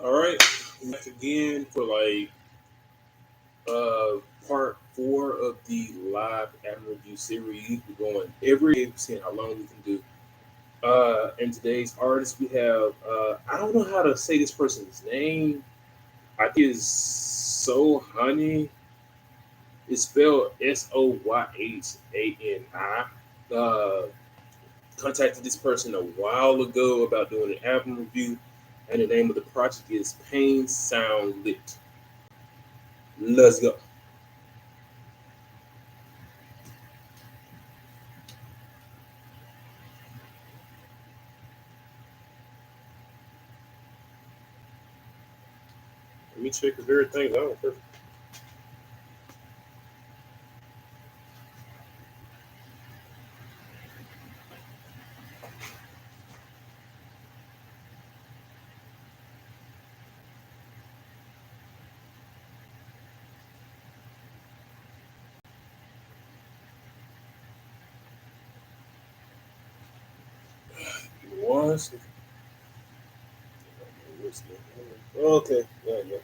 All right, back again for part four of the live album review series. We're going every day, seeing how long we can do. And today's artist we have I don't know how to say this person's name. I think it's SoYhani. It's spelled SoYhani. Uh, Contacted this person a while ago about doing an album review, and the name of the project is Pain Sound Lit. Let's go. Let me check if everything's on first. One second. Okay, yeah, yeah.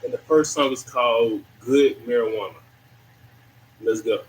And the first song is called Good Marijuana. Let's go.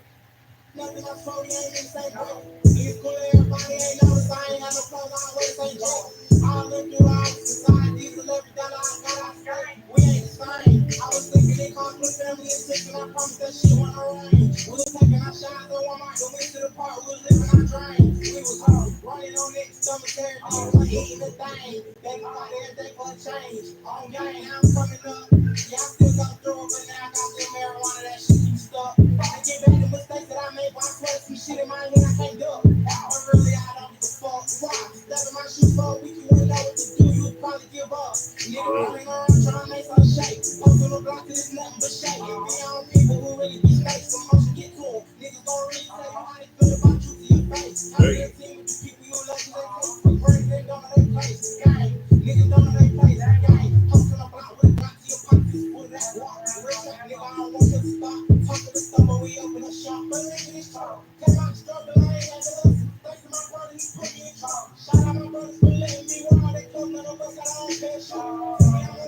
Nothing I told you ain't been say bro. It's cool everybody ain't know the I ain't got no clothes on, always say Joe. All them through our society, celebrity dollar I got our straight. We ain't the same. I was thinking they called my family and sick, and I promised that shit wouldn't rain. We was taking our shots on one mic, went to the park, we was living our dream. We was hard, running on that stomach therapy, was eating the thing. Thank God every day for a change. On game, I'm coming up. Yeah, I still got through it, but now I got that marijuana, that shit keep stuck. I get back the mistakes that I made, but I swear some shit in my head I can't do. But really, I don't give a fuck. Why? Stepping my shoes so weak, you wouldn't know what to do. You would probably give up. Nigga running around trying to make some shake. Post on the block, it's nothing but shake. Be on people who really be snakes. Some motion get to them. Niggas gon' really tell you how they feel about you to your face. How they team with the people you love, they take for granted, they don't know their place. Gang. Niggas don't know their place. Gang. Post on the block with a block to your pockets. Put that walk. Real talk, nigga, I don't want you to stop. Talk to the stuff, but we open a shop. But nigga, this talk. Came out struggle, I ain't got the hustle. Thanks to my brother, he put me in charge. Shout out my brothers for letting me walk. They close, none of us got our own cash shop.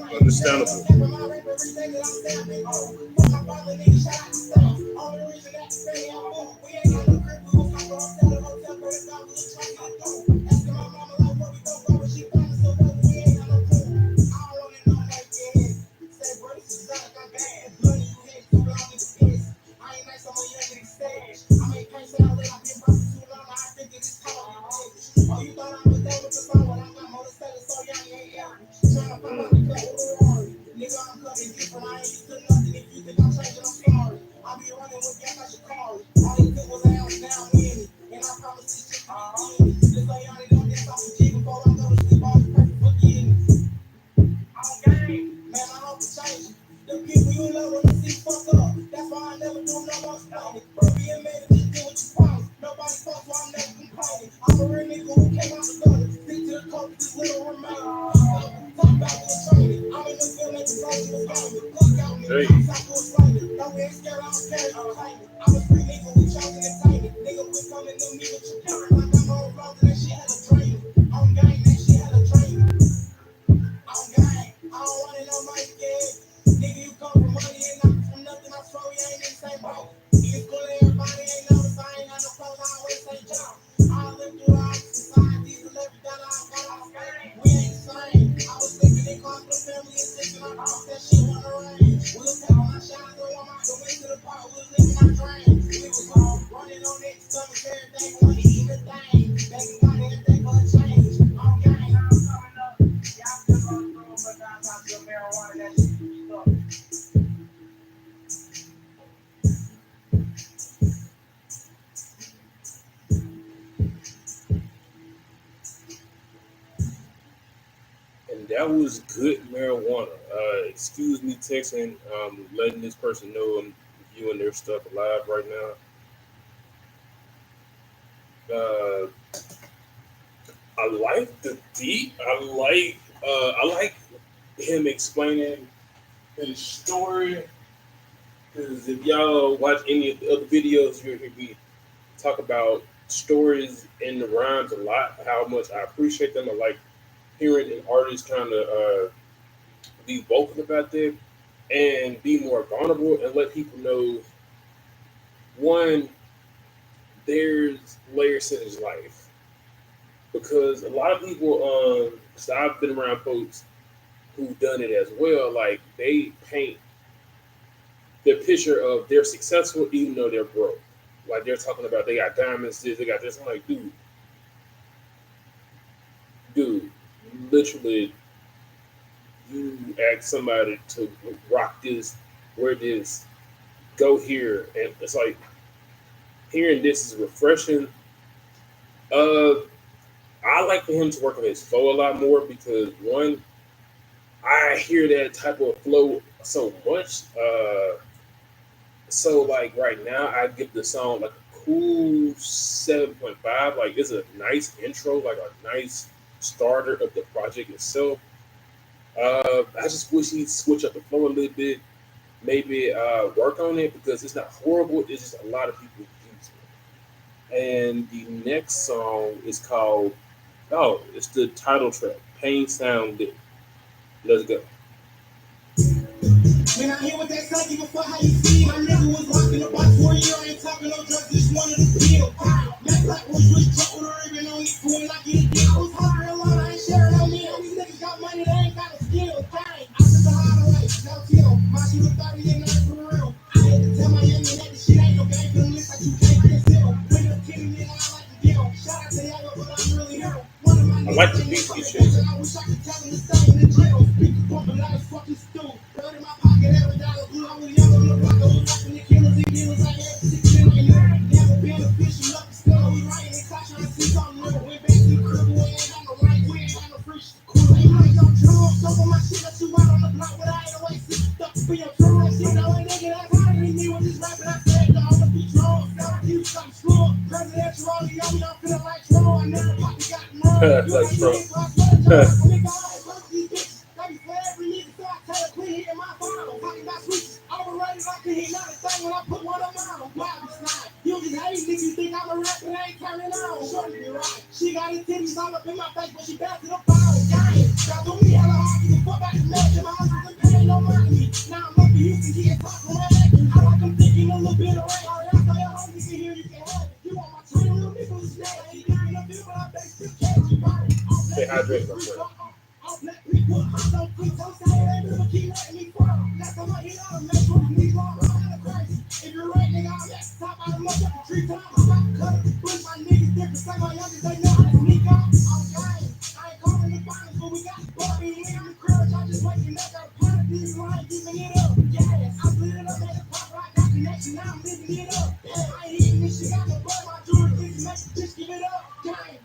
Understandable. My rap every day that I'm stepping on. Fuck my brother, nigga, shout out to Stan. Only reason that the city I'm on. We ain't got no crib, we was like on hotel, hotel, but it's all we was trying to get through. Asking my mama like where we gon' go when she found us, so that we ain't got no clue. I don't wanna know like that. Say, bro, this is not my bad. Bloody, you hit too long in the piss. I ain't nice on my young nigga stage. I make can't say all that I've been broke too long. I think that it's time. Oh, you thought I was done with the phone when I got motorcycle so young, you ain't average. Trying to find out the club with a Rari. Nigga, I'm cutting different. I ain't used to nothing. If you think I'm changing, I'm sorry. I be running with gas like Shikari. All they took was an ounce down winning. And I promise this shit to be winning. Just so y'all know this off the G before I go to sleep. All the perfect forgiveness. I'm game. Man, I hope it changes. The people you love when they see fuck up. That's why I never do no more explaining. Bro, being made to just do what you promise. Nobody fucks, so I'm never complaining. I'm a real nigga who came out the gutter. Stick to the coach, this little remain. Talk about the training. I'm in the field making songs with gaming. Look out, nigga, I'm psycho slander. No, we ain't scared, I don't care, I'm claiming. I'm a free nigga who tries to entertain it. Nigga, quit coming to me with your parents. Like I'm on road, that shit had a training. On game, that shit had a training. On game, I don't want it on my head. Nigga, you come from money and not from nothing. I swear we ain't in the same boat. It's cool, everybody ain't noticed. I ain't got no clothes, I always say job. I live through our society, celebrity dollar, I got our fame. We ain't the same. I was thinking they called my family and sick, and I promised that shit wouldn't rain. We was taking my shots on one mic, went to the park, we was living our dream. We was home, running on that stomach every day, wanna eat the thing. Thanking God every day for a change. On game, I'm coming up. Y'all still going through, but now I'm about to marijuana, that shit keep stuck. And that was Good Marijuana. Excuse me texting, letting this person know I'm viewing their stuff live right now. I like the beat. I like I like him explaining his story because if y'all watch any of the other videos, you'll hear me talk about stories in the rhymes a lot. How much I appreciate them. I like hearing an artist kind of be vocal about that and be more vulnerable and let people know one, there's layers to his life because a lot of people, because I've been around folks who've done it as well. Like they paint the picture of they're successful even though they're broke. Like they're talking about they got diamonds, this, they got this. I'm like, dude, literally, you ask somebody to rock this, wear this, go here, and it's like hearing this is refreshing. Uh, I like for him to work on his flow a lot more because one, I hear that type of flow so much. So like right now, I give the song like a cool 7.5. Like it's a nice intro, like a nice starter of the project itself. I just wish he'd switch up the flow a little bit, maybe work on it because it's not horrible. It's just a lot of people use it. And the next song is called it's the title track, Pain Sound Lit. Let's go. When I hear what that say, give a fuck how you feel. My nigga was walking the box for a year. I ain't talking no drugs, just wanted to feel. That black was rich, truck with a ribbon on it. When I get it, I was hard real long, I ain't sharing no meal. These niggas got money, they ain't got a skill. I took the highway, no kill. My shit was 30 and not for real. I had to tell my youngin' that this shit ain't no game for them. Looks like you can't conceal. When the kidding me, I like to deal. Shout out to y'all, but I'm really here. One of my I like the beat shit. I wish I could tell him to stay in the jail. Speak the pump, but I was fucking stupid. Blood in my pocket, every dollar blue. I was young on the block, I was rocking the killers and dealers. I had 16 on you. Never been official, lucky still. We writing and caught trying to see something new. Went back to the crib, we ain't on the right, we ain't on the free shit. Cool, ain't like no drugs. Over my shit, that you out on the block, but I ain't always sit stuck for your true that shit. Now a nigga that's harder than me with this rapping, I said, no, I'ma be drunk. Now I keep something slow. Presidential, all the young, I'm feeling like Trump. I never poppy got more. Like Trump. Every nigga so I tell her quit hitting my bottle. Talking about switches. Overrated like a hit another thing when I put one on mine. Bobby slide. You just hate niggas, you think I'm a rapper, I ain't turning on. Shorty be right. She got his titties all up in my face, but she back to the bottle. Gang. Got to me hella hard to fuck back the match. My husband and paying no money me. Now I'm up to Houston, get talk from that. I like I'm thinking a little bit of rain. All right, I say your home, you can hear, you can have it. You want my train, little nigga was snake. He giving up here, but I bet still catch you. Stay hydrated, my friend. Black people, I don't think so. Say they never keep letting me fall. That's how I hit all the metro. These long I'm crazy. If you're right, nigga, I'm at the top. I'm up at the tree top. I'm about to cut it. Push my niggas different. Say my youngest, they know how to sneak off. Okay. I ain't calling the finals, but we got Bobby in the crowd. Y'all just waking up. Got a part of this line, giving it up. Yes, I split it up at the pop. I got connection. Now I'm living it up. Yeah, I ain't hitting this shit. Got no blood. My jewelry, this make just give it up. Gang.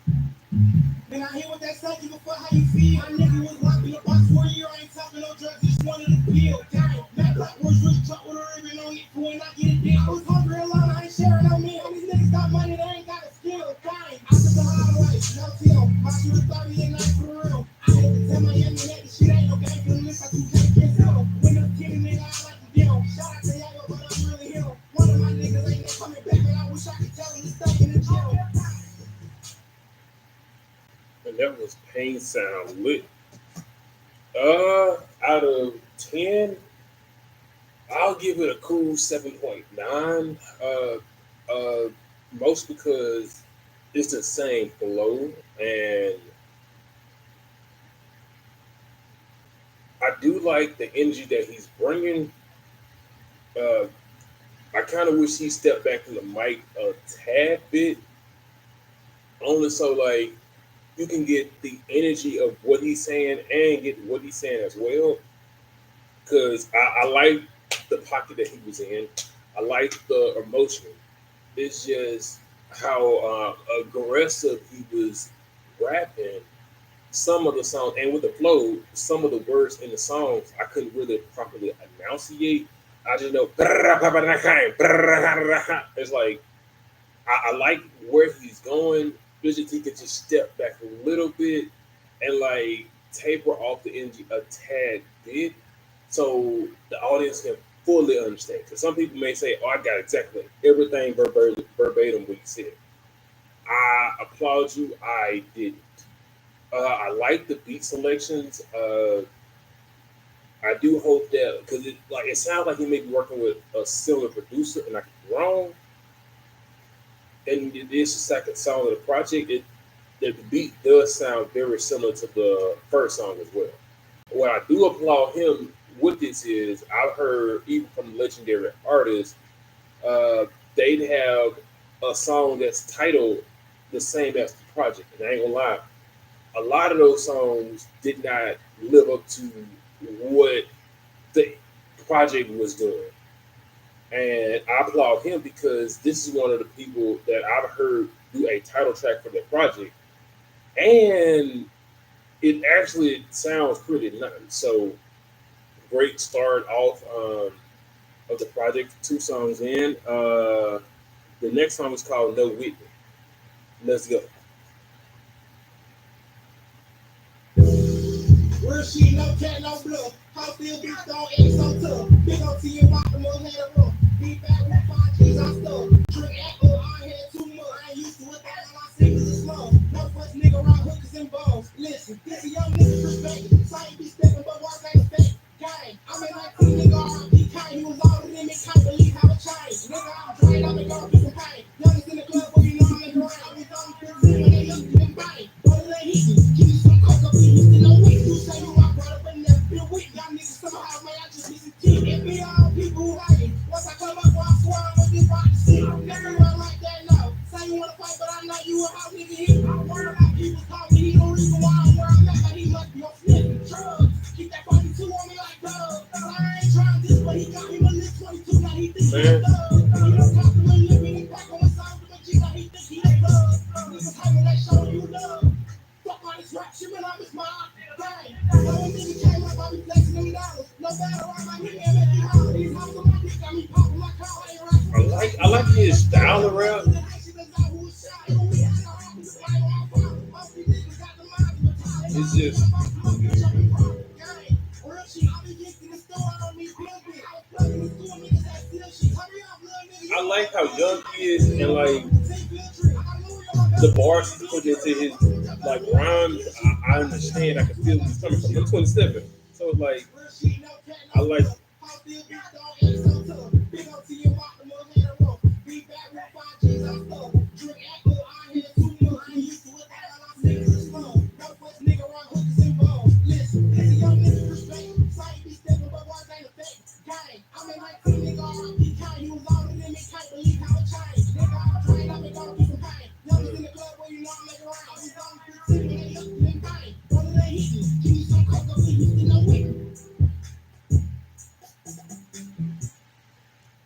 When I hear what that say, give a fuck how you feel. My nigga was locked in a box for a year. I ain't talking no drugs, just wanted to feel. Gang, that black was rich, truck with a ribbon on it. When I get it, I was hungry alone, I ain't sharing no meal. These niggas got money, they ain't got a skill. Gang, I took the highway, no till. My shit was 30 and not for real. I had to tell my youngin' that this shit ain't no game for them. Looks like you can't conceal. When the kidding nigga, I like to deal. Shout out to y'all, but I'm really here. One of my niggas ain't no coming back, and I wish I could tell him to stay in the jail. And that was Pain Sound Lit. Out of 10, I'll give it a cool 7.9. Most because it's the same flow, and I do like the energy that he's bringing. Uh, I kind of wish he stepped back from the mic a tad bit, only so like you can get the energy of what he's saying and get what he's saying as well. Because I like the pocket that he was in. I like the emotion. It's just how aggressive he was rapping some of the songs, and with the flow, some of the words in the songs I couldn't really properly enunciate. I just know it's like I like where he's going. Just he could just step back a little bit and like taper off the energy a tad bit so the audience can fully understand. Because some people may say, "Oh, I got exactly everything verbatim what you said." I applaud you. I didn't. I like the beat selections. I do hope that because it sounds like he may be working with a similar producer, and I could be wrong. And it is the second song of the project. The beat does sound very similar to the first song as well. What I do applaud him with this is I've heard even from legendary artists, uh, they'd have a song that's titled the same as the project. And I ain't gonna lie, a lot of those songs did not live up to what the project was doing. And I applaud him because this is one of the people that I've heard do a title track for the project. And it actually sounds pretty nice. So great start off of the project. Two songs in. The next song is called No Whitney. Let's go. Real shit, no cat, no bluff. House still be strong and so tough. Big on T and walk the mother head of rough. Be back with 5 G's on stuff. Drink apple, I had too much. I ain't used to it, that all I see is a slum. No first nigga around hookers and bones. Listen, this a young nigga perspective. So I ain't be stepping, but walk ain't fake. Gang, I'm in like cool nigga, R.I.P. Kane. He was older than me, can't believe how it changed. Nigga, I'm drained, I'm going through some pain. Youngest in the club, but you know I'm in the rain. I was on 15 when they looked at them bang. Brother, they hit me. Give me some coke up in Houston, no way. You say you my brother, but never been with y'all niggas somehow, man. I just need some kid. It be all people who hate it. Once I come up, I swear I'm gonna be right to see. I'm never run like that, no. Say you wanna fight, but I know you a house nigga here. I worry about people call me. He don't reason why I'm where I'm at, like he must be on snitch. Drugs. Keep that 42 on me like drugs. I ain't trying this, but he got him a list 22. Now he think he a thug. He don't talk to me, living in back on his side with a G. Now he think he a thug. Niggas hyping that show you love. Fuck all this rap shit, man, I'm his mom. Gang. No one nigga came up, I be flexing them dollars. No matter why my nigga and make you holler. These hoes on my dick got me popping my car. I like his style of rap. It's just I like how young he is and like the bars he put into his like rhymes. I understand. I can feel where he's coming from. I'm 27, so it's like I like.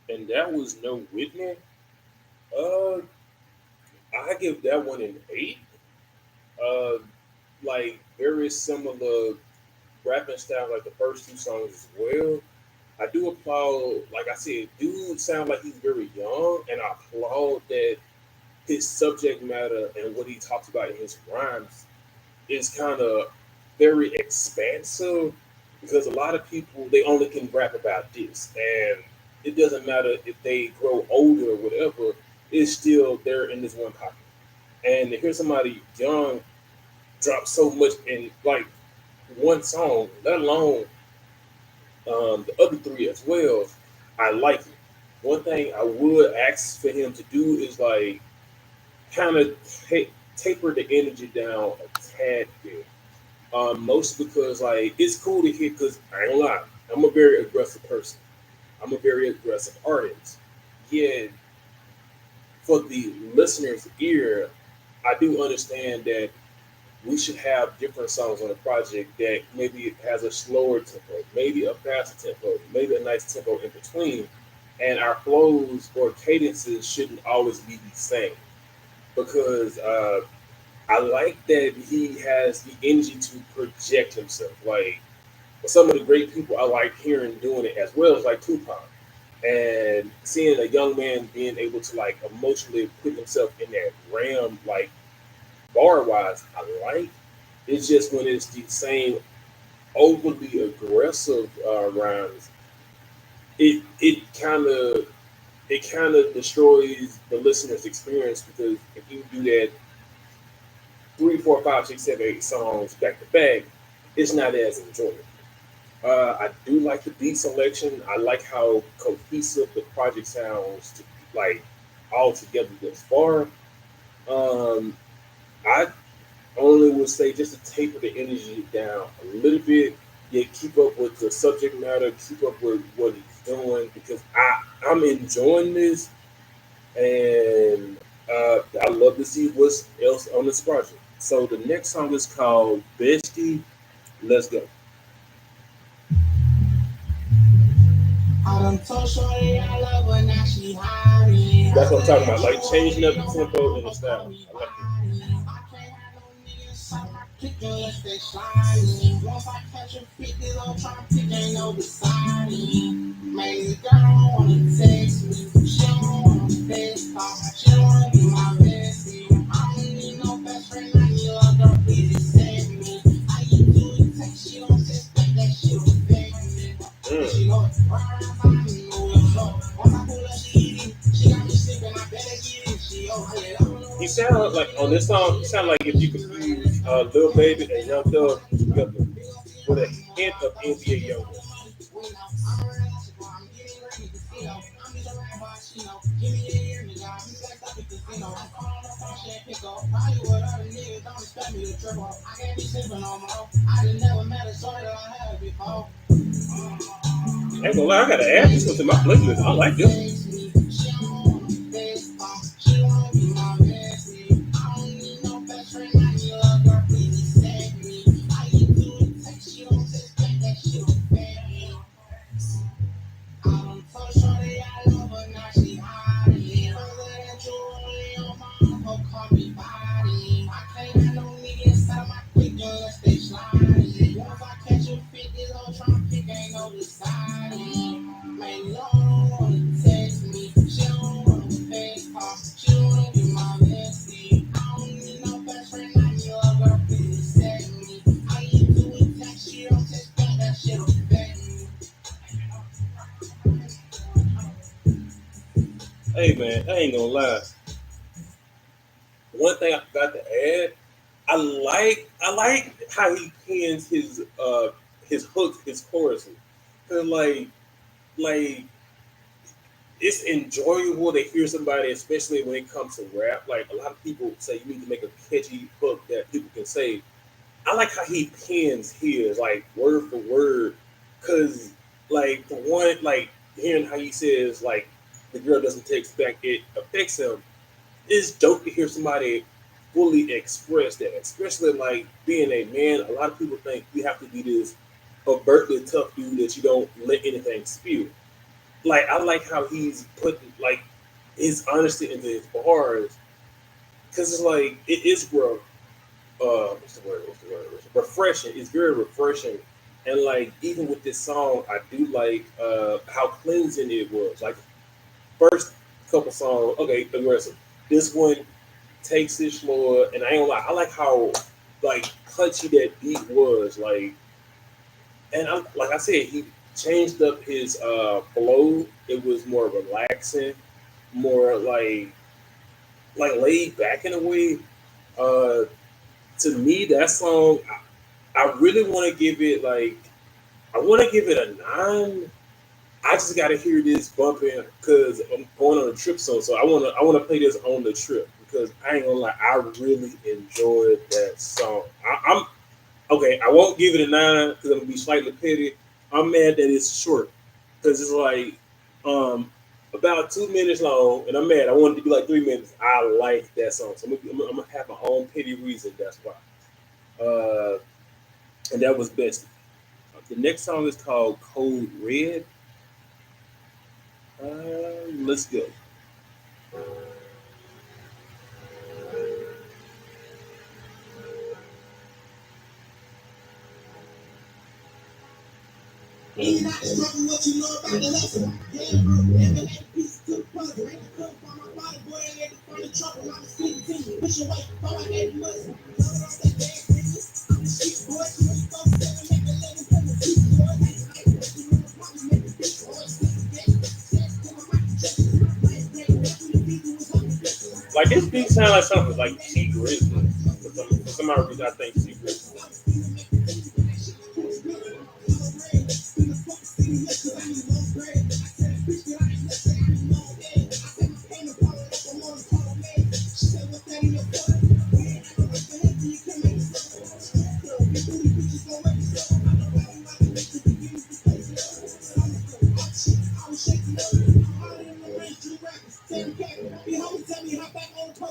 And that was No Whitney. Uh, I give that one an 8. Uh, like very similar rapping style, like the first two songs as well. I do applaud, like I said, dude sound like he's very young, and I applaud that his subject matter and what he talks about in his rhymes is kind of very expansive because a lot of people they only can rap about this, and it doesn't matter if they grow older or whatever. It's still they're in this one pocket, and to hear somebody young drop so much in like one song, let alone the other three as well, I like it. One thing I would ask for him to do is like kind of taper the energy down a tad bit. Mostly because like it's cool to hear because I ain't gonna lie, I'm a very aggressive person. I'm a very aggressive artist. Yet for the listener's ear, I do understand that we should have different songs on the project that maybe it has a slower tempo, maybe a faster tempo, maybe a nice tempo in between. And our flows or cadences shouldn't always be the same because I like that he has the energy to project himself. Like some of the great people I like hearing doing it as well as like Tupac. And seeing a young man being able to like emotionally put himself in that realm, like bar wise, I like. It's just when it's the same overly aggressive rhymes, it it kind of destroys the listener's experience because if you do that three, four, five, six, seven, eight songs back to back, it's not as enjoyable. I do like the beat selection. I like how cohesive the project sounds, like all together thus far. Um, I only would say just to taper the energy down a little bit. Yeah, keep up with the subject matter, keep up with what he's doing because I'm enjoying this and I love to see what's else on this project. So the next song is called Bestie. Let's go. I done told Shorty I love her, now she hiding. That's what I'm talking about, like changing up the tempo and the style. I like it. I can't have no niggas suck my click unless they sliding. Once I catch a fit, this old trying pick ain't no deciding. Man, this girl don't wanna text me. She don't wanna FaceTime. She don't wanna be my bestie. I don't need no best friend, I need a girl, please send me. I used to text, she don't text back, that shit was beg me. Mm. She know it. I know it. Once I pull up, she got me sleeping, I better get it. She over it. He sounds like on this song. He sounds like if you could use Lil Baby and Young Thug together with a hint of NBA Young. I ain't gonna lie, I gotta add this one to my playlist. I like this. Hey man, I ain't gonna lie. One thing I forgot to add, I like how he pins his hooks, his choruses. Cause like it's enjoyable to hear somebody, especially when it comes to rap. Like a lot of people say you need to make a catchy hook that people can say. I like how he pins his like word for word. Cause like for one, like hearing how he says like the girl doesn't text back, it affects him. It's dope to hear somebody fully express that, especially like being a man. A lot of people think you have to be this overtly tough dude that you don't let anything spew. Like I like how he's putting like his honesty into his bars because it's like it is bro. What's the word? What's the word? Refreshing. It's very refreshing, and like even with this song, I do like how cleansing it was. Like first couple songs, okay, aggressive. This one takes it slower, and I ain't gonna lie, I like how like punchy that beat was. And I'm like I said, he changed up his flow. It was more relaxing, more like laid back in a way. Uh, to me, that song, I really want to give it like I want to give it a nine. I just got to hear this bumping because I'm going on a trip soon. So I want to play this on the trip because I ain't gonna lie, I really enjoyed that song. I'm okay. I won't give it a nine because I'm gonna be slightly petty. I'm mad that it's short because it's like about 2 minutes long, and I'm mad. I want it to be like 3 minutes. I like that song, so I'm gonna have my own petty reason. That's why. Uh, and that was best. The next song is called Code Red. Let's go. Ain't not trouble what you know about the hustle. Yeah, bro, never had a piece to the puzzle. Ain't the cook by my body, boy, ain't let the front of trouble. I'm a sweet team. Push away, thought I had the muscle. Stay bad, niggas. Like this beat sound like something like T Grizzly. For some odd reason, I think T Grizzly.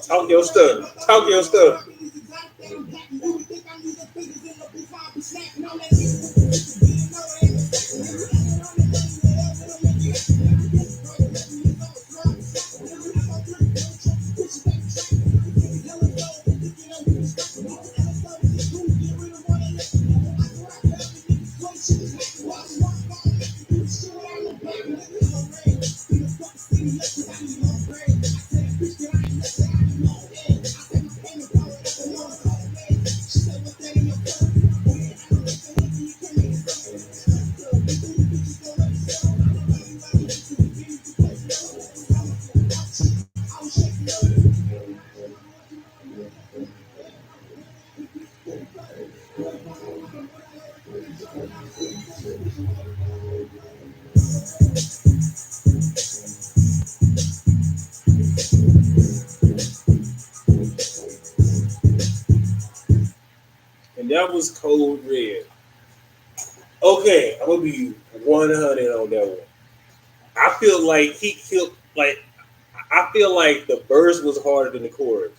Talk your stuff. Talk your stuff. And that was Code Red. Okay, I'm gonna be 100 on that one. I feel like he killed. Like I feel like the verse was harder than the chorus,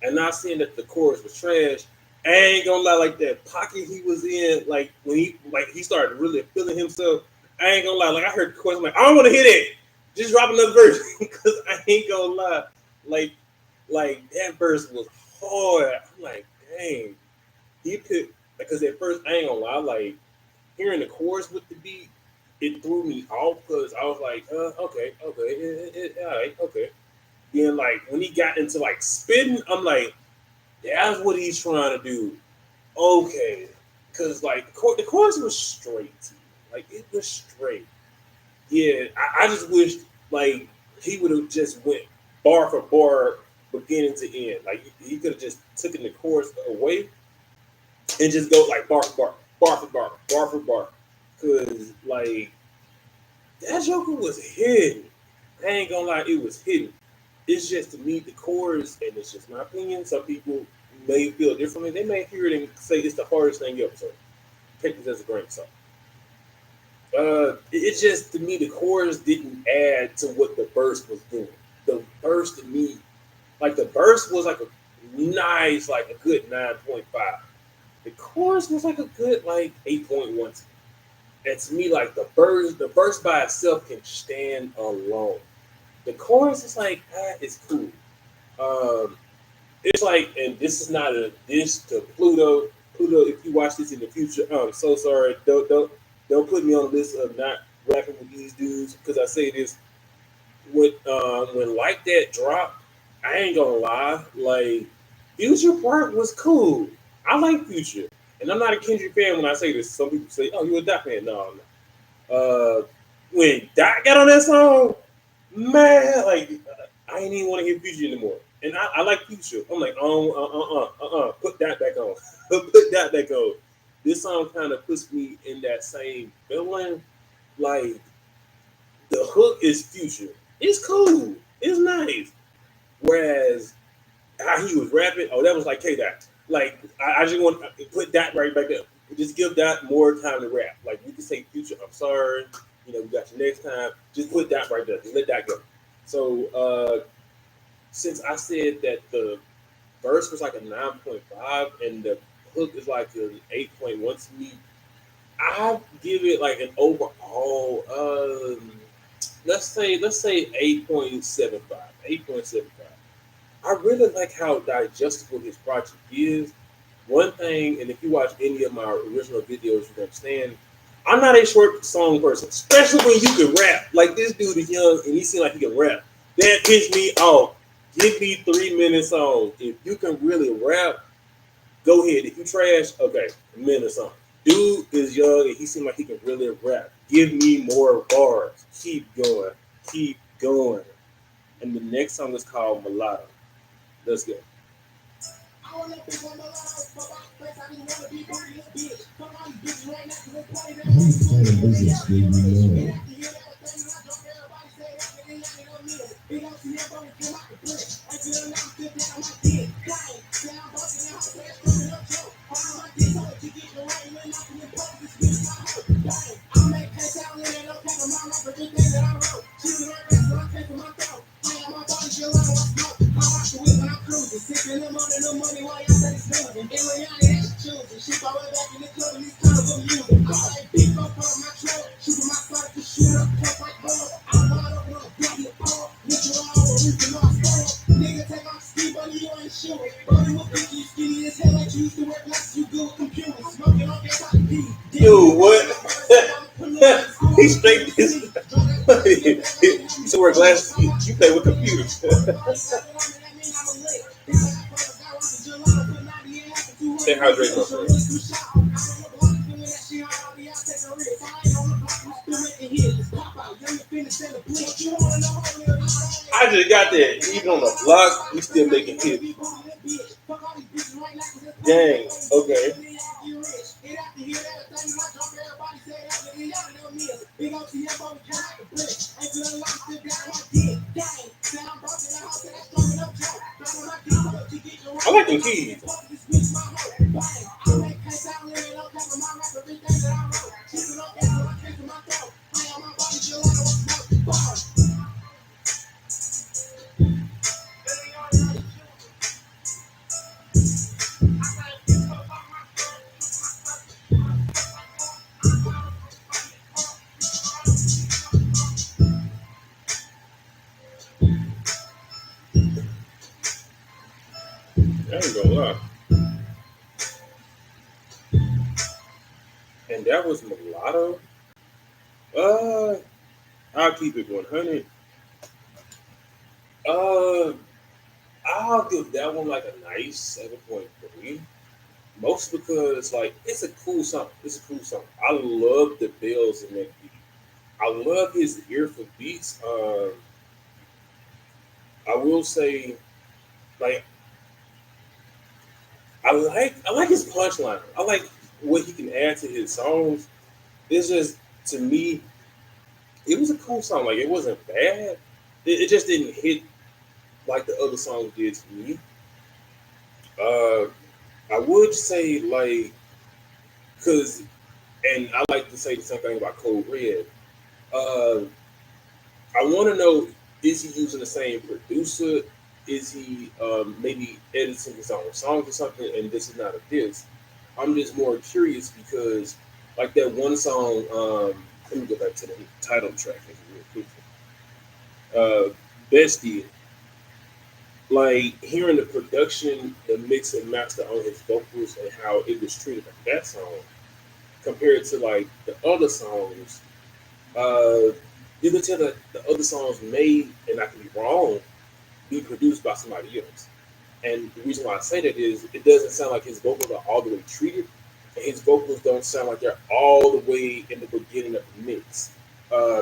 and not saying that the chorus was trash. I ain't gonna lie, like that pocket he was in, like when he started really feeling himself. I ain't gonna lie, like I heard the chorus, I'm like I don't want to hear that. Just drop another verse because I ain't gonna lie, like that verse was hard. I'm like, dang, he could because at first I ain't gonna lie, like hearing the chorus with the beat, it threw me off because I was like, okay, all right, okay. Then like when he got into like spitting, I'm like, that's what he's trying to do. Okay, because like the chorus was straight, like it was straight. Yeah, I just wish like he would have just went bar for bar, beginning to end. Like he could have just taken the chorus away and just go like bar for bar, bar for bar, bar for bar. Cause like that Joker was hidden. I ain't gonna lie, it was hidden. It's just to me the chorus, and it's just my opinion. Some people may feel differently. They may hear it and say it's the hardest thing ever. So take this as a grain of salt. It's just to me the chorus didn't add to what the verse was doing. The verse to me, like the verse was like a nice, like a good 9.5. The chorus was like a good like 8.1. And to me, like the verse by itself can stand alone. The chorus is like, it's cool. Um, it's like, and this is not a diss to Pluto. Pluto, if you watch this in the future, I'm so sorry. Don't put me on the list of not rapping with these dudes because I say this when like that dropped. I ain't gonna lie, like Future part was cool. I like Future, and I'm not a Kendrick fan when I say this. Some people say, "Oh, you a Dot fan?" No, no. When Dot got on that song, man, like I ain't even want to hear Future anymore. And I like Future. I'm like, put that back on, put that back on. This song kind of puts me in that same feeling. Like the hook is Future. It's cool. It's nice. Whereas how he was rapping, oh, that was like K Dot. Like I just want to put that right back there. Just give that more time to rap. Like you can say Future, I'm sorry. You know, we got you next time. Just put that right there. Just let that go. So since I said that the verse was like a 9.5 and the hook is like an 8.1 to me, I give it like an overall let's say 8.75. 8.75. I really like how digestible his project is. One thing, and if you watch any of my original videos, you can understand. I'm not a short song person, especially when you can rap. Like this dude is young and he seems like he can rap. That pissed me off. Give me 3 minute songs. If you can really rap, go ahead. If you trash, okay, a minute song. Dude is young and he seems like he can really rap. Give me more bars. Keep going. Keep going. And the next song is called Mulatto. Let's go. I wanna be one of those, but my face, I just wanna be booty this bitch. Fuck all these bitches right now, cause they play that. Who started business with me now? Big old CM bone came out the bush. I feel like I'm still down my dick. Dang, yeah, I'm busting out, so that's coming up, Joe. All my dick, so you get the right, when I'm in post, this bitch my hoe. Dang, I make cash out, and it don't take a mile off everything that I wrote. She was right back, so I came from my throat. Man, my body feel like I smoke. I watch the whip when I'm cruising. Sipping the money while y'all say it's snoozing. In reality, that's choosing. She all the way back in the club, and these colors I'm using. I like big up on my truck, shooting my spot to shoot up, tough like ball. I'm wild up on a bloody ball. Nigga, all over, reaching my phone. Nigga, take off ski, buddy, you ain't sure. Buddy, will think you skinny as hell, like you used to wear glasses, you good with computers. Smoking on your top P. Dude, what? He straight this. He used to wear glasses. You play with computers. Stay hydrated, my friend. I just got that. Even on the block, we still making hits. Dang. Okay. I like them keys. I ain't gonna lie. And that was Mulatto. I'll keep it 100. Uh, I'll give that one like a nice 7.3. Mostly because like it's a cool song. It's a cool song. I love the bells in that beat. I love his ear for beats. I will say like I like his punchline. I like what he can add to his songs. It's just to me, it was a cool song. Like it wasn't bad. It just didn't hit like the other songs did to me. Uh, I would say like because, and I like to say the same thing about Code Red. Uh, I want to know: is he using the same producer? Is he maybe editing his own songs or something? And this is not a diss. I'm just more curious because, like that one song. Let me go back to the title track real quick. Bestie, like hearing the production, the mix and master on his vocals, and how it was treated on that song compared to like the other songs. Uh, you can tell that the other songs made, and I can be wrong, be produced by somebody else. And the reason why I say that is it doesn't sound like his vocals are all the way treated, and his vocals don't sound like they're all the way in the beginning of the mix.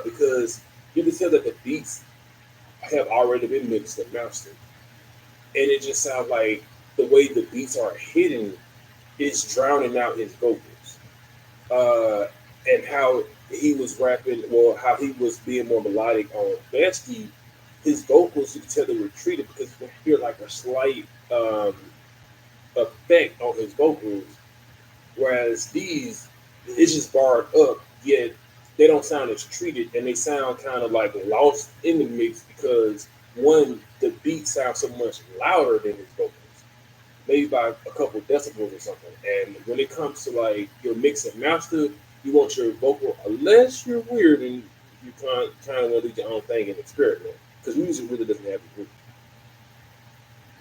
Because you can tell that the beats have already been mixed and mastered, and it just sounds like the way the beats are hitting is drowning out his vocals. Uh, and how he was rapping, well, how he was being more melodic on Bestie, his vocals you can tell they were treated because you can hear like a slight effect on his vocals, whereas these it's just barred up, yet they don't sound as treated, and they sound kind of like lost in the mix because one, the beat sounds so much louder than his vocals, maybe by a couple decibels or something. And when it comes to like your mix and master, you want your vocal, unless you're weird and you kind of want to do your own thing and experiment, because music really doesn't have to do.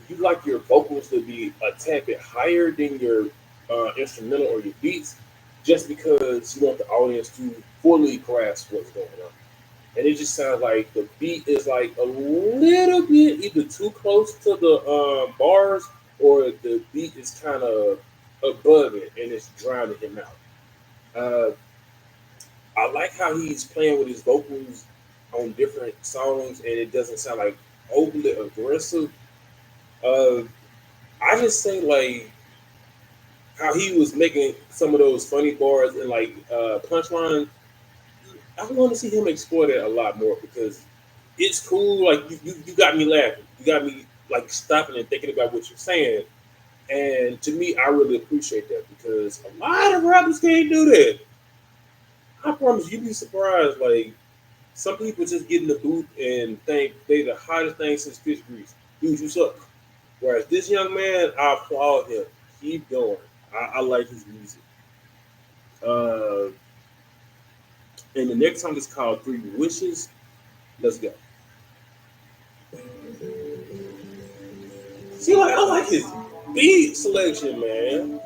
You like your vocals to be a tad bit higher than your instrumental or your beats, just because you want the audience to fully grasp what's going on. And it just sounds like the beat is like a little bit either too close to the bars, or the beat is kind of above it and it's drowning him out. Uh, I like how he's playing with his vocals on different songs, and it doesn't sound like overly aggressive. Uh, I just say like how he was making some of those funny bars and like punchlines. I want to see him explore that a lot more because it's cool. Like you got me laughing. You got me like stopping and thinking about what you're saying. And to me, I really appreciate that because a lot of rappers can't do that. I promise you'd be surprised. Like some people just get in the booth and think they the hottest thing since fish grease. Dude, you suck. Whereas this young man, I applaud him. Keep going. I like his music. Uh, and the next song is called Three Wishes. Let's go. See, like I like his beat selection, man.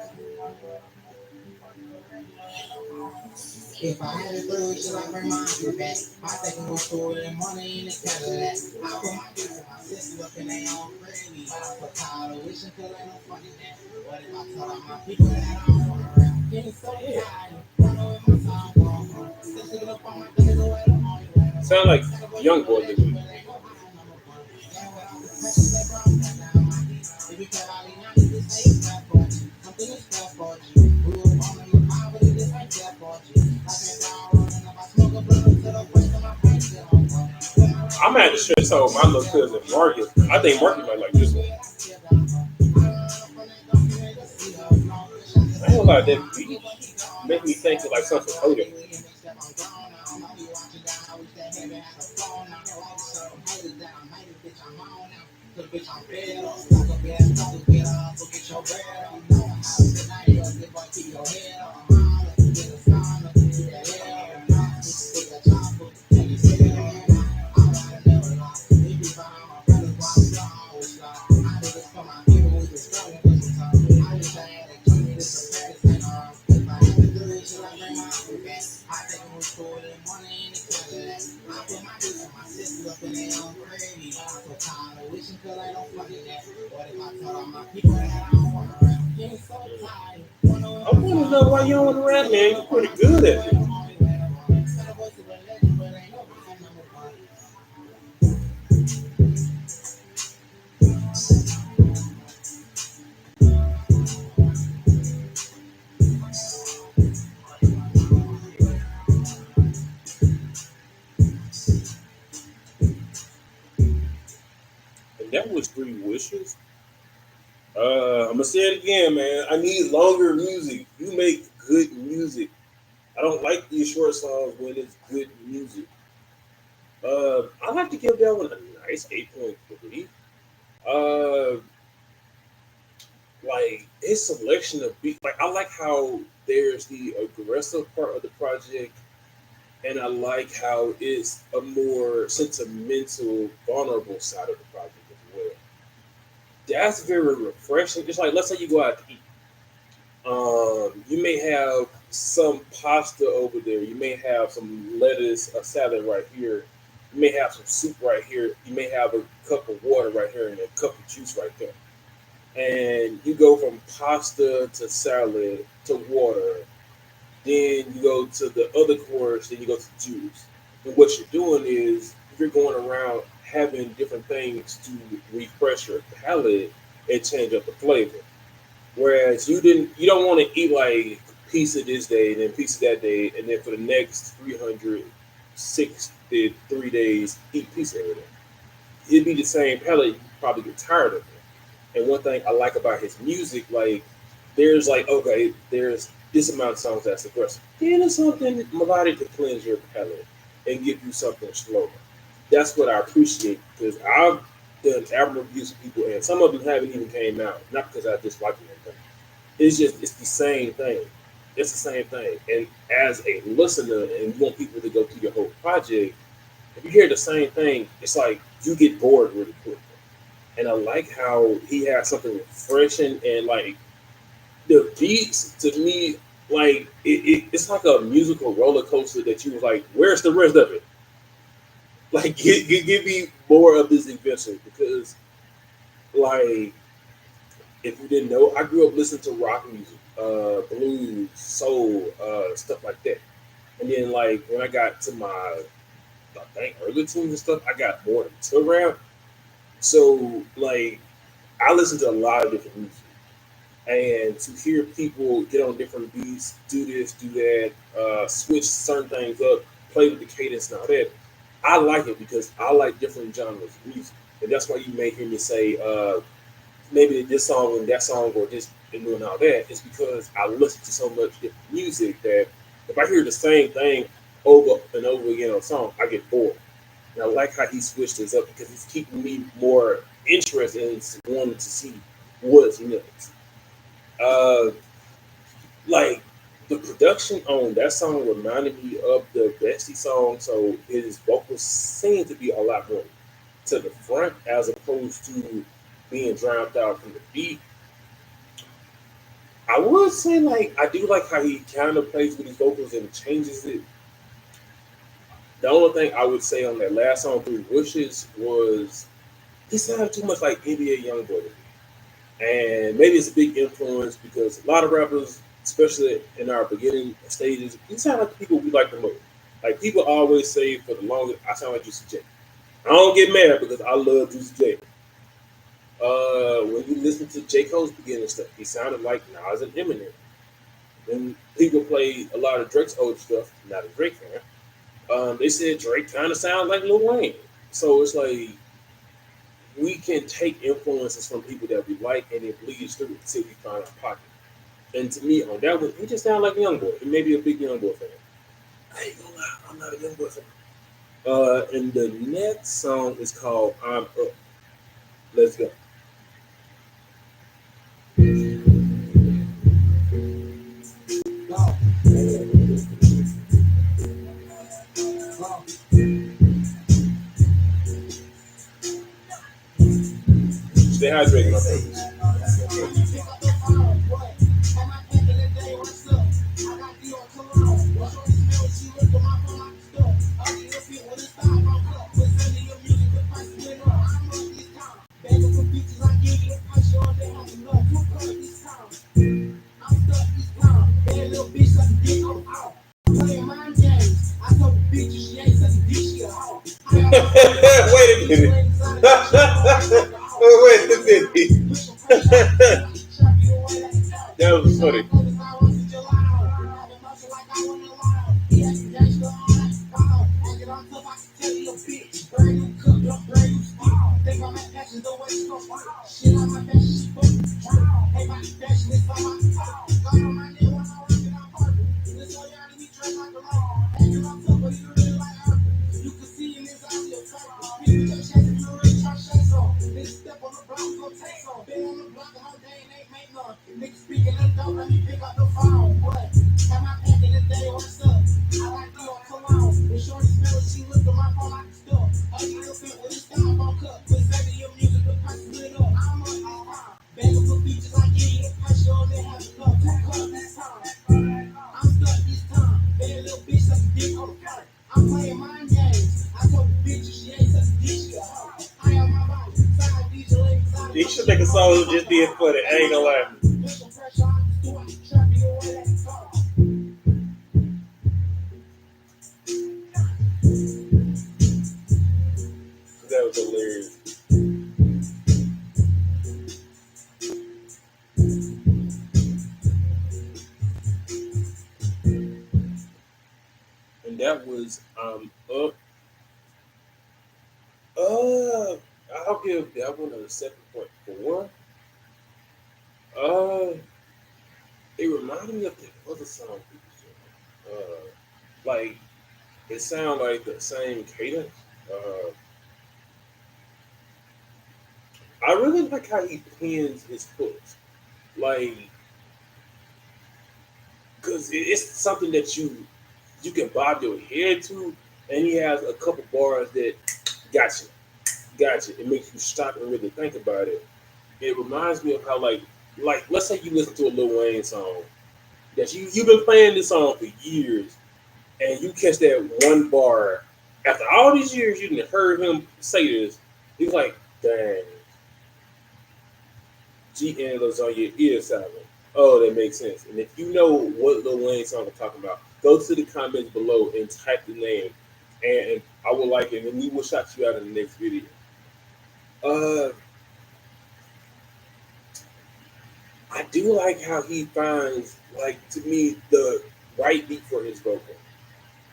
If I had a third, should I bring mine to back? My second was stored and money in the Cadillac. I put my kids and my sisters up in their own gravy. I put tired of wishing till ain't no fucking that. What if I tell all my people that I don't want to rap? Getting so tired. Run over my song going. Still sticking up on my things away the only way. Sound like young boy did it. If you care about the young, this ain't that for you. Something is that for you. We were born in the poverty, this ain't that for you. I'm at the shit so my little cousin Marcus. I think Marcus might like this one. I ain't gonna lie, that beat make me think of like something older. I want to know why you don't want to rap, man. You're pretty good at it. And that was Three Wishes. I'm gonna say it again, man. I need longer music. You make good music. I don't like these short songs when it's good music. I like to give that one a nice 8.3. Uh, like his selection of beat, like I like how there's the aggressive part of the project, and I like how it's a more sentimental, vulnerable side of the project as well. That's very refreshing. Just like let's say you go out to eat. You may have some pasta over there. You may have some lettuce, a salad right here. You may have some soup right here. You may have a cup of water right here and a cup of juice right there. And you go from pasta to salad to water. Then you go to the other course. Then you go to juice. And what you're doing is you're going around having different things to refresh your palate and change up the flavor. Whereas you don't want to eat like pizza this day and then pizza that day, and then for the next 363 days eat pizza every day. It'd be the same palate. You probably get tired of it. And one thing I like about his music, like there's like okay, there's this amount of songs that's aggressive. Then there's something melodic to cleanse your palate and give you something slower. That's what I appreciate because I've done album reviews of people, and some of them haven't even came out. Not because I dislike them, it's just it's the same thing. It's the same thing. And as a listener, and you want people to go through your whole project, if you hear the same thing, it's like you get bored really quick. And I like how he has something refreshing and like the beats to me, like it's like a musical roller coaster that you was like, where's the rest of it? Like give me more of this adventure because like if you didn't know, I grew up listening to rock music, blues, soul, stuff like that. And then like when I got to my I think early teens and stuff, I got more into rap. So like I listen to a lot of different music, and to hear people get on different beats, do this, do that, switch certain things up, play with the cadence and all that, I like it because I like different genres of music, and that's why you may hear me say maybe this song and that song or this and doing all that. It's because I listen to so much different music that if I hear the same thing over and over again on a song, I get bored. And I like how he switched this up because he's keeping me more interested in wanting to see what's next. Uh, like the production on that song reminded me of the Bestie song, so his vocals seem to be a lot more to the front as opposed to being drowned out from the beat. I would say like I do like how he kind of plays with his vocals and changes it. The only thing I would say on that last song, Three Wishes, was he sounded too much like NBA Youngboy to me. And maybe it's a big influence because a lot of rappers, especially in our beginning stages, we sound like the people we like the most. Like people always say for the longest, I sound like Juicy J. I don't get mad because I love Juicy J. When you listen to J. Cole's beginning stuff, he sounded like Nas and Eminem. When people play a lot of Drake's old stuff, not a Drake fan, they said Drake kind of sounds like Lil Wayne. So it's like we can take influences from people that we like and it bleeds through until we find our pocket. And to me, on that one, he just sounds like Youngboy. He may be a big Youngboy fan. I ain't gonna lie, I'm not a Youngboy fan. And the next song is called I'm Up. Let's go. Stay hydrated, my friend. Wait a minute. Wait a minute. That was funny. You should make a song who just being funny. I ain't gonna lie. That was hilarious. And that was up. I'll give that one a 7.4. Uh, it reminded me of the other song people sing. Like it sounds like the same cadence. Uh, I really like how he pins his hooks, like because it's something that you can bob your head to, and he has a couple bars that gotcha. It makes you stop and really think about it. It reminds me of how like let's say you listen to a Lil Wayne song that you've been playing this song for years, and you catch that one bar after all these years you didn't heard him say this. He's like, dang, GN was on your ear salad. Oh, that makes sense. And if you know what Lil Wayne song I'm talking about, go to the comments below and type the name, and I will like it, and we will shout you out in the next video. Uh, I do like how he finds, like, to me, the right beat for his vocal.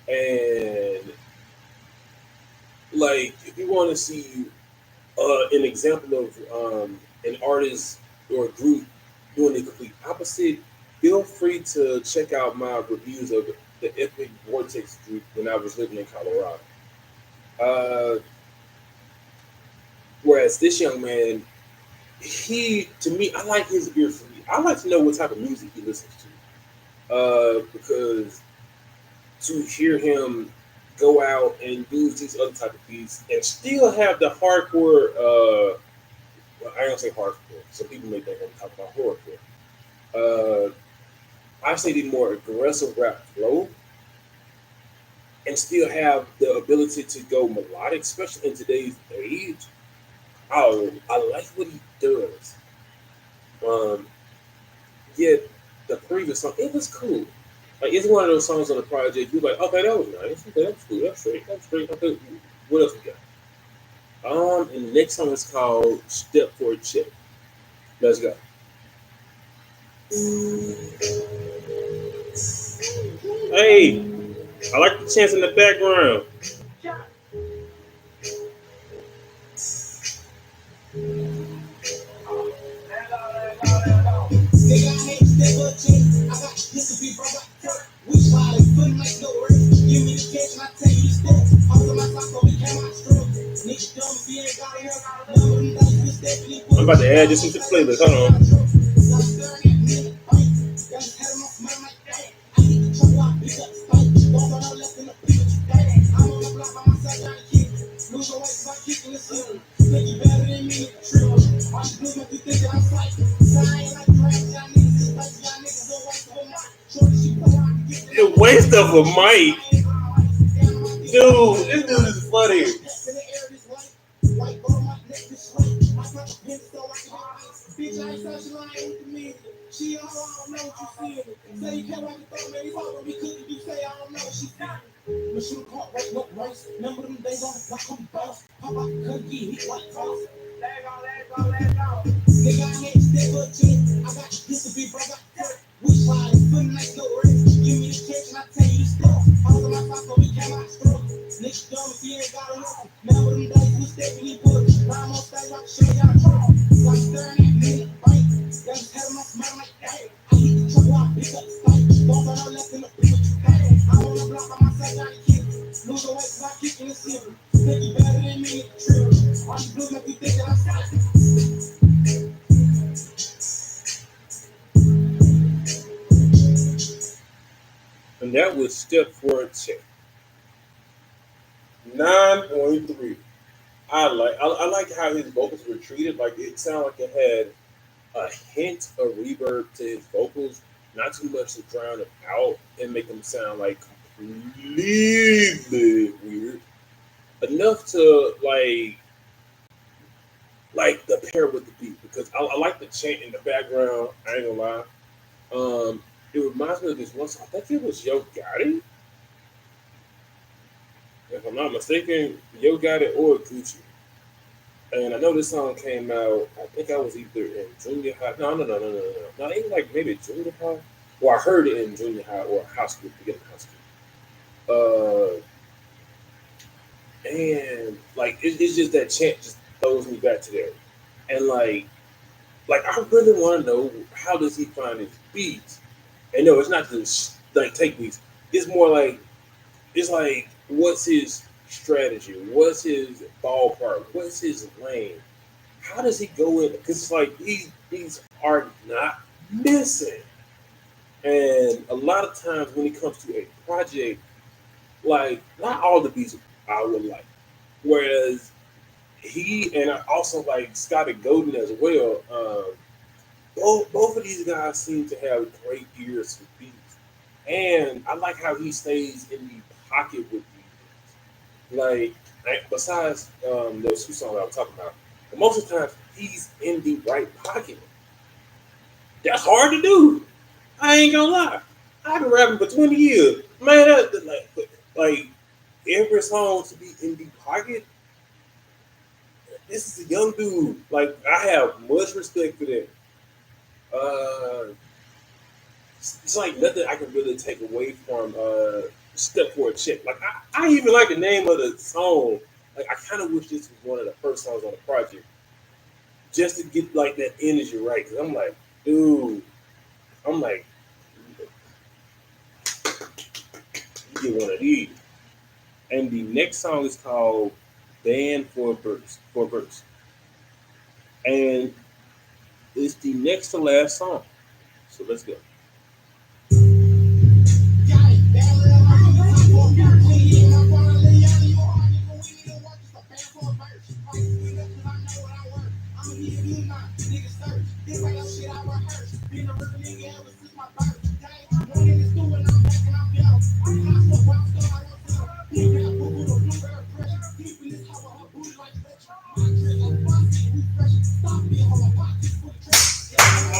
And like, if you want to see an example of an artist or a group doing the complete opposite, feel free to check out my reviews of the Epic Vortex group when I was living in Colorado. Uh, Whereas this young man, he, to me, I like his ear for me. I like to know what type of music he listens to. Because to hear him go out and use these other type of beats and still have the hardcore, well, I don't say hardcore. Some people may think I'm talking about hardcore. I say the more aggressive rap flow and still have the ability to go melodic, especially in today's age. Oh, I like what he does. Um, Yet the previous song, it was cool. Like, it's one of those songs on the project. You're like, okay, that was nice. Okay, that was cool. That's straight. That's straight. Okay, what else we got? And the next song is called "Step for a Check." Let's go. Hey, I like the chants in the background. Nigga, I ain't never changed. I got this to be brought back. We try to put like no rest. Give me the cash and I tell you the steps. All of my talk on me came out strong. Nigga dumb if he ain't got a help. None of them days we step in the I'm about to add this into the playlist. Hold on. Stop staring at me in the fight. Got his head on my smile like that. I hit the truck while I pick up the spike. Don't go no less than a bitch. I'm on the block by myself trying to kick. Lose your weight by kicking the ceiling. Think you better than me, trip. All you blues make you think that I'm fighting. Lying like crap, y'all niggas is like y'all niggas don't waste of a mic. Shorty, she pull out to get The waste of a mic. Dude, this dude is funny. White ball, my neck is sweat. My touch pin so I can hit ice. Bitch, I ain't such a line with the meaning. She all I don't know what you seeing. Say you can't write the thought, man. You follow me cooking. You say I don't know what she feeling. Machine caught right, no race. Remember them days on the block on the boss. Pop out the cut, get hit like toss. Nigga, I ain't step up to it. I got this to be brother. We slide, putting like no rest. Give me the catch and I tell you the stuff. All of my talk on me came out strong. Nigga dumb if he ain't got a hustle. Remember them days we stepping in push. Rhyme on stage, I can show y'all the trouble. Stop staring at me in the fight. Got his head on my smile like that. I hit the truck while I pick up the spike. Don't go no less than a bitch. I'm on the block by myself, trying to kick. Lose your weight by kicking the ceiling. Think you better than me, trip. All you blues make you think that I'm fighting. And that was "Step for a Check." 9.3. I like how his vocals were treated. Like, it sounded like it had a hint of reverb to his vocals, not too much to drown it out and make them sound like completely weird. Enough to like the pair with the beat, because I like the chant in the background. I ain't gonna lie. It reminds me of this one song. I think it was Yo Gotti, if I'm not mistaken. Yo Gotti or Gucci. And I know this song came out. I think I was either in junior high. No. Not even like maybe junior high. Well, I heard it in junior high or high school, beginning of high school. And like it's just that chant just throws me back to there. And like I really want to know, how does he find his beats? And no, it's not just like take beats. It's more like, it's like, what's his strategy? What's his ballpark? What's his lane? How does he go in? Because it's like these are not missing. And a lot of times when it comes to a project, like, not all the beats I would like. Whereas he, and I also like Scotty Golden as well. Both of these guys seem to have great ears for beats, and I like how he stays in the pocket with beats. Besides those two songs I was talking about, but most of the time he's in the right pocket. That's hard to do. I ain't gonna lie. I've been rapping for 20 years, man. Like every song to be in the pocket. This is a young dude. Like, I have much respect for that. Uh, it's like nothing I can really take away from Step for a Chick. Like I even like the name of the song. Like I kind of wish this was one of the first songs on the project, just to get like that energy right. Cause I'm like, dude, I'm like, you get one of these. And the next song is called "Band for a Verse." For a verse, and it's the next to last song. So let's go.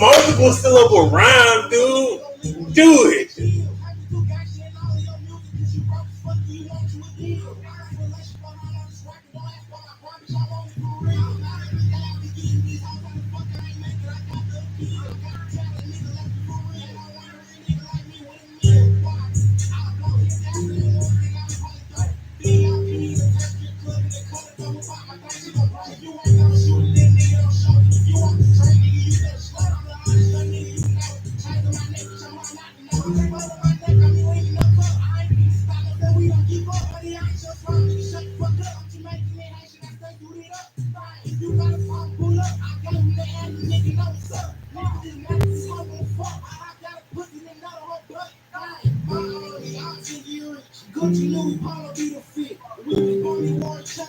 Multiple syllable rhyme, dude. Do it.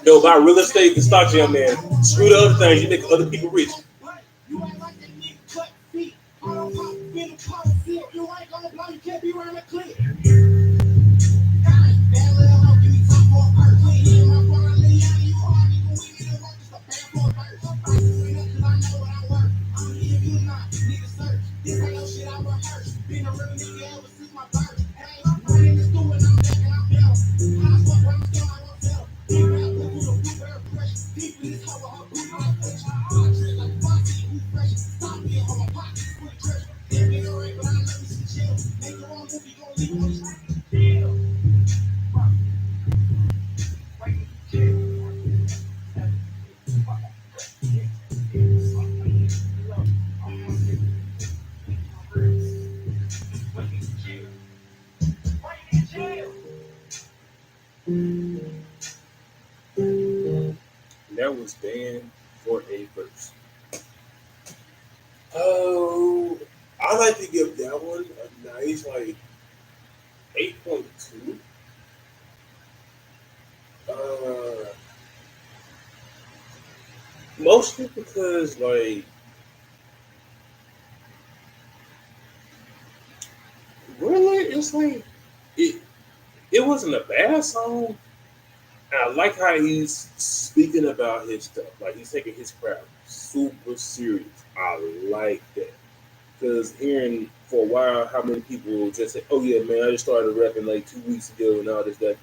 Yo, buy real estate and stocks, young man. Screw the other things. You make other people rich. That was banned for a verse. Oh, I like to give that one a nice like 8.2. Uh, Mostly because like really it's like it it wasn't a bad song. I like how he's speaking about his stuff. Like he's taking his craft super serious. I like that. Because hearing for a while how many people just say, "Oh yeah, man, I just started rapping like 2 weeks ago and all this that."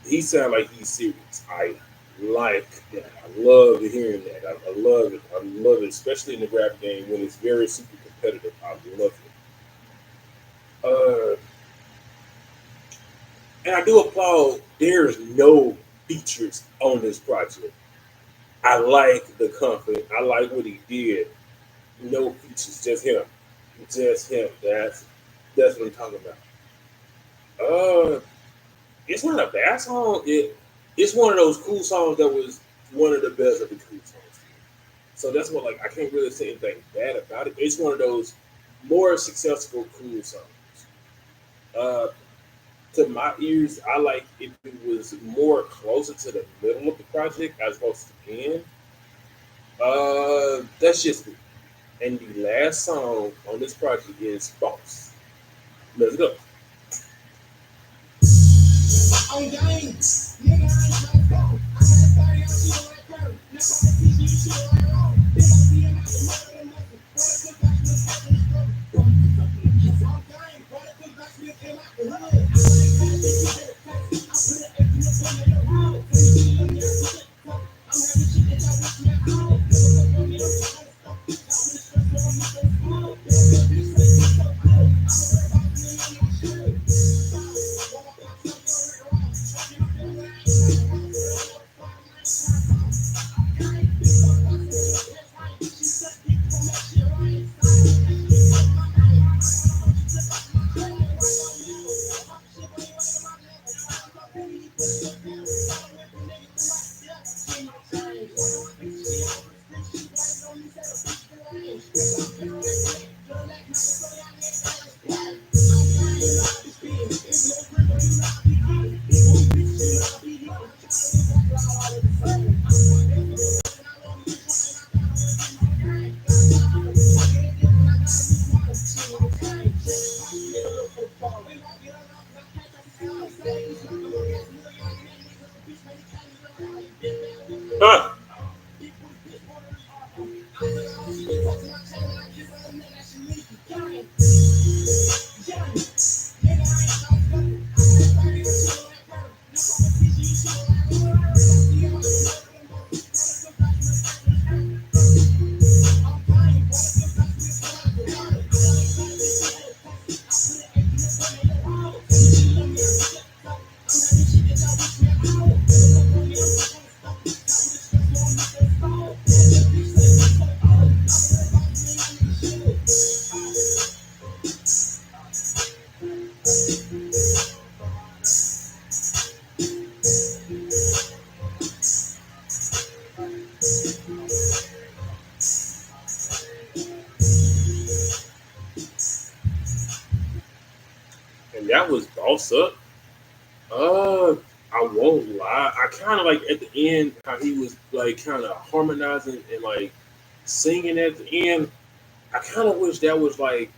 He sound like he's serious. I like that. I love hearing that. I love it. I love it, especially in the rap game when it's very super competitive. I love it. And I do applaud. There's no features on this project. I like the confidence. I like what he did. No features, just him. Just him. That's what I'm talking about. Uh, it's not a bad song. It's one of those cool songs that was one of the best of the cool songs. So that's what like I can't really say anything bad about it. It's one of those more successful cool songs. Uh, to my ears, I like if it was more closer to the middle of the project as opposed to the end. That's just me. And the last song on this project is Boss. Let's go. On game, nigga, I ain't no go. I had a 30 on shit like Curry. Now I teach you shit like wrong. Then I see him out the mother and nothing. Brother cook back to the fucking struggle. On game, brother cook back to the came out the hood. I like that shit to the face. I put an X in the front of your hood. Cause you see them there to the fuck. I'm having shit that y'all wish me at home. Never look on me, I'm trying to stop. Y'all with the stress on me, Huh? And that was Boss Up. Uh, I won't lie. I kind of like at the end how he was like kind of harmonizing and like singing at the end. I kind of wish that was like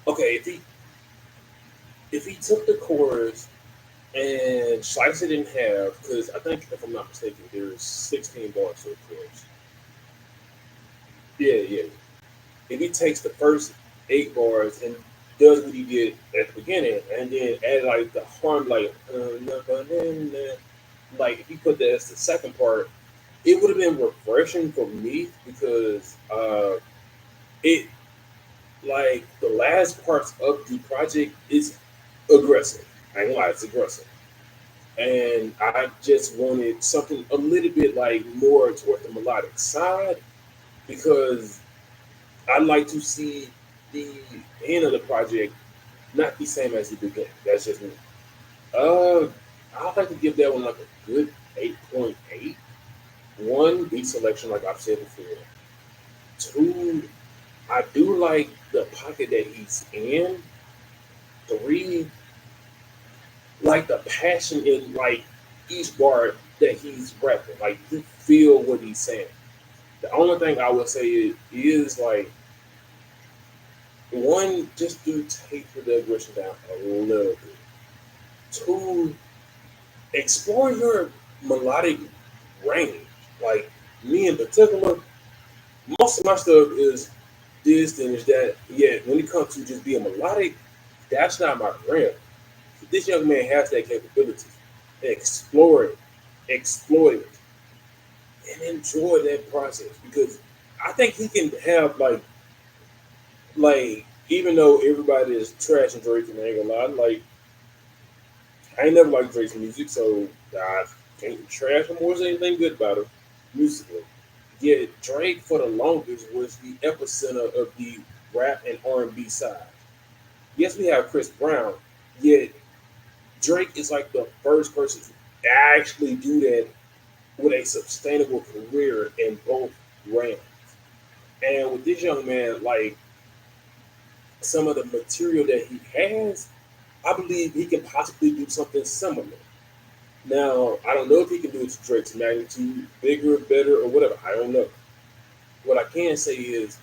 okay if he took the chorus and sliced it in half because I think if I'm not mistaken there's 16 bars to the chorus. Yeah, yeah. If he takes the first 8 bars and does what he did at the beginning and then add like the harm like if he put that as the second part, it would have been refreshing for me because it like the last parts of the project is aggressive. I ain't gonna lie, it's aggressive. And I just wanted something a little bit like more toward the melodic side because I like to see the end of the project not the same as the beginning. That's just me. Uh, I'd like to give that one like a good 8.8. One, beat selection, like I've said before. Two, I do like the pocket that he's in. Three, like the passion in like each bar that he's rapping. Like you feel what he's saying. The only thing I would say is like one, just do taper the aggression down a little bit. Two, explore your melodic range. Like me in particular, most of my stuff is this and is that. Yeah, when it comes to just being melodic, that's not my brand. This young man has that capability. Explore it, exploit it, and enjoy that process because I think he can have like even though everybody is trash and Drake and I ain't gonna lie, like I ain't never liked Drake's music, so I can't trash him or say anything good about him musically. Yet Drake for the longest was the epicenter of the rap and R&B side. Yes, we have Chris Brown, yet Drake is like the first person to actually do that with a sustainable career in both realms. And with this young man, like some of the material that he has, I believe he can possibly do something similar. Now, I don't know if he can do it to Drake's magnitude, bigger, better, or whatever. I don't know. What I can say is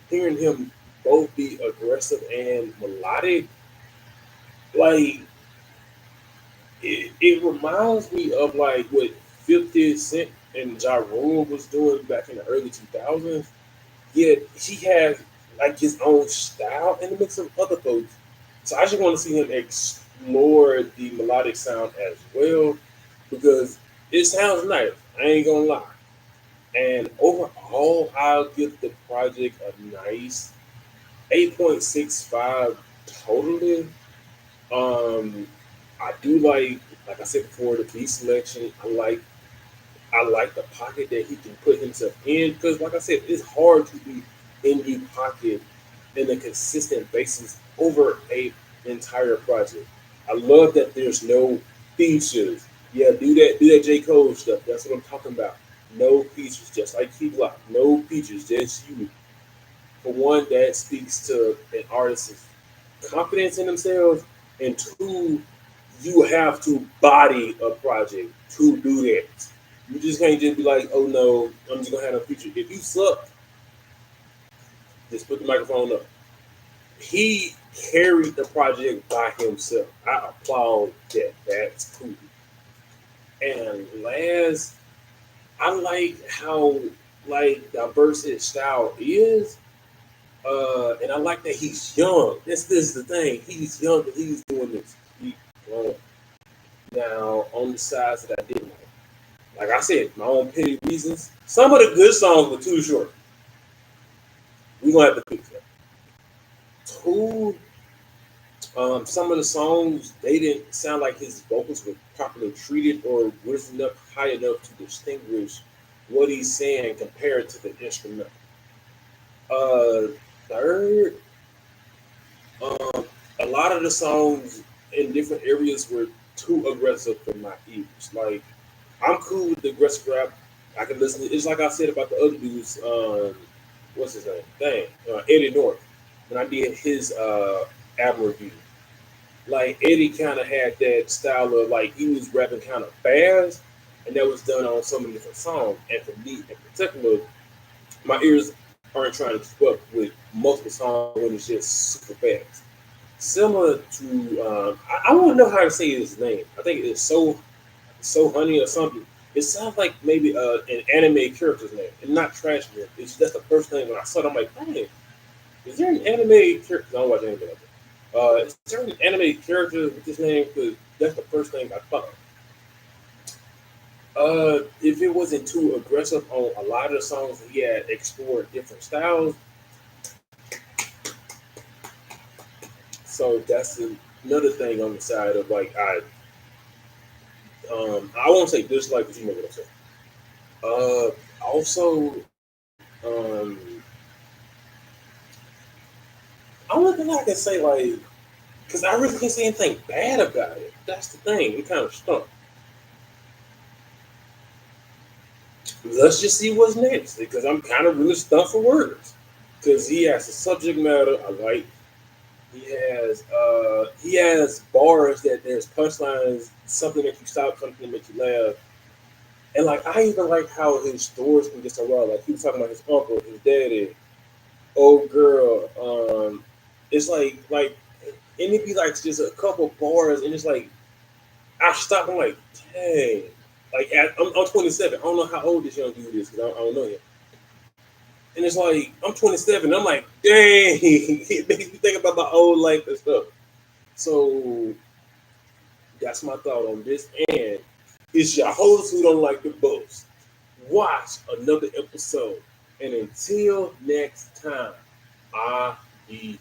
hearing him both be aggressive and melodic, like it reminds me of like what 50 Cent and Ja Rule was doing back in the early 2000s. Yet he has like his own style in the mix of other folks. So I just want to see him explore the melodic sound as well because it sounds nice. I ain't gonna lie. And overall, I'll give the project a nice 8.65 totally. Um, I do like I said before, the beat selection. I like the pocket that he can put himself in because, like I said, it's hard to be in the pocket in a consistent basis over a entire project. I love that there's no features. Yeah, do that J Cole stuff. That's what I'm talking about. No features, just like Key Block. No features, just you. For one, that speaks to an artist's confidence in themselves, and two, you have to body a project to do that. You just can't just be like, oh no, I'm just gonna have a feature. If you suck, just put the microphone up. he carried the project by himself. I applaud that. That's cool. And last, I like how like diverse his style is. And I like that he's young. This is the thing. He's young and he's doing this. Now on the sides that I didn't like I said, my own petty reasons. Some of the good songs were too short. We're gonna have to fix that. Two, some of the songs they didn't sound like his vocals were properly treated or risen up high enough to distinguish what he's saying compared to the instrument. Uh, Third, um, a lot of the songs in different areas were too aggressive for my ears. Like I'm cool with the aggressive rap. I can listen. It's like I said about the other dudes. What's his name? Dang, Eddie North. When I did his album review, like Eddie kind of had that style of like he was rapping kind of fast, and that was done on so many different songs. And for me in particular, my ears aren't trying to keep up with multiple songs when it's just super fast. Similar to I don't know how to say his name. I think it's so honey or something. It sounds like maybe an anime character's name, and not trash man. It's that's the first thing when I saw it. I'm like, dang, is there an anime character? I don't watch anime like that. Is there an anime character with this name? Because that's the first thing I thought. If it wasn't too aggressive on a lot of the songs, he had explored different styles. So that's another thing on the side of like I won't say dislike, but you know what I'm saying. Also, um, I don't think I can say like because I really can't say anything bad about it. That's the thing. It kind of stunk. Let's just see what's next because I'm kind of really stumped for words. Because he has a subject matter I like. He has bars that there's punchlines, something that you stop, something that make you laugh. And like I even like how his stories can get so raw. Like he was talking about his uncle, his daddy, old girl. It's like and it be like just a couple bars, and it's like I stop. I'm like, dang. Like I'm 27. I don't know how old this young dude is because I don't know him. And it's like I'm 27. I'm like, dang. It makes me think about my old life and stuff. So that's my thought on this. And it's your host who don't like the boast. Watch another episode. And until next time, I be